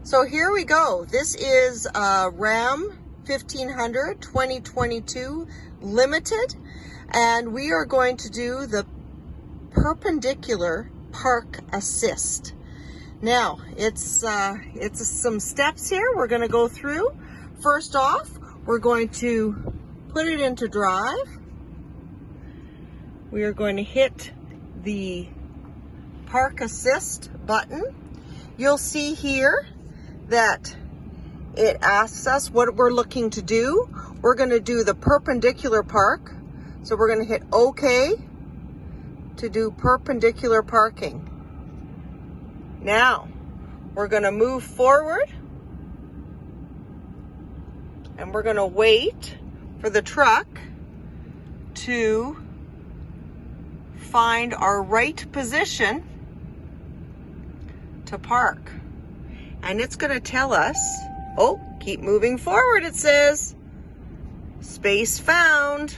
So here we go. This is Ram 1500 2022 Limited, and we are going to do the perpendicular park assist. Now, it's some steps here we're going to go through. First off, we're going to put it into drive. We are going to hit the park assist button. You'll see here that it asks us what we're looking to do. We're going to do the perpendicular park. So we're going to hit OK to do perpendicular parking. Now, we're going to move forward and we're going to wait for the truck to find our right position to park. And it's going to tell us, oh, keep moving forward, it says. Space found.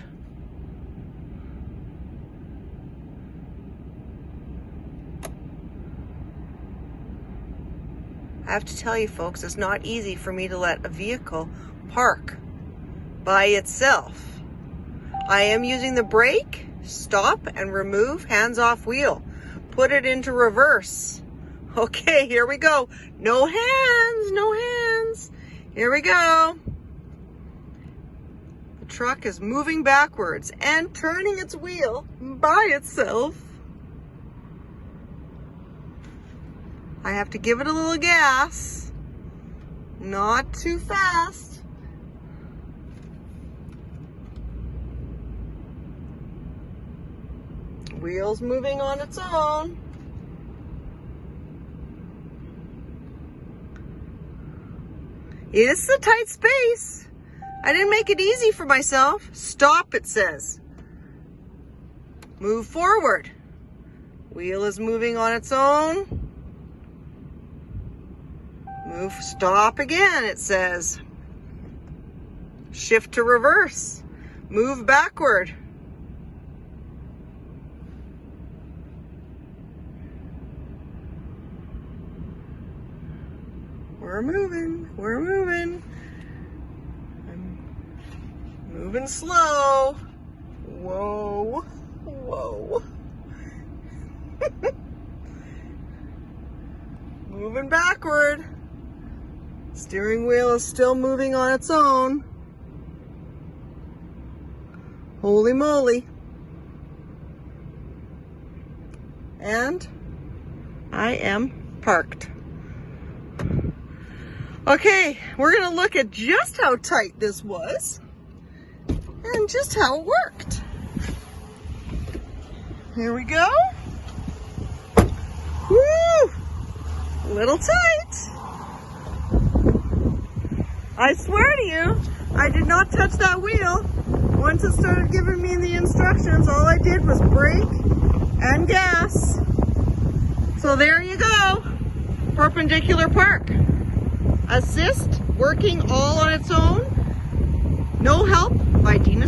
I have to tell you folks, it's not easy for me to let a vehicle park by itself. I am using the brake, stop and remove, hands off wheel. Put it into reverse. Okay, here we go. No hands, no hands. Here we go. The truck is moving backwards and turning its wheel by itself. I have to give it a little gas. Not too fast. Wheel's moving on its own. This is a tight space. I didn't make it easy for myself. Stop, it says. Move forward. Wheel is moving on its own. Move, stop again, it says. Shift to reverse. Move backward. We're moving, we're moving. I'm moving slow. Whoa, whoa. Moving backward. Steering wheel is still moving on its own. Holy moly. And I am parked. Okay, we're going to look at just how tight this was and just how it worked. Here we go. Woo! A little tight. I swear to you, I did not touch that wheel. Once it started giving me the instructions, all I did was brake and gas. So there you go. Perpendicular park. Assist, working all on its own. No help by Deana.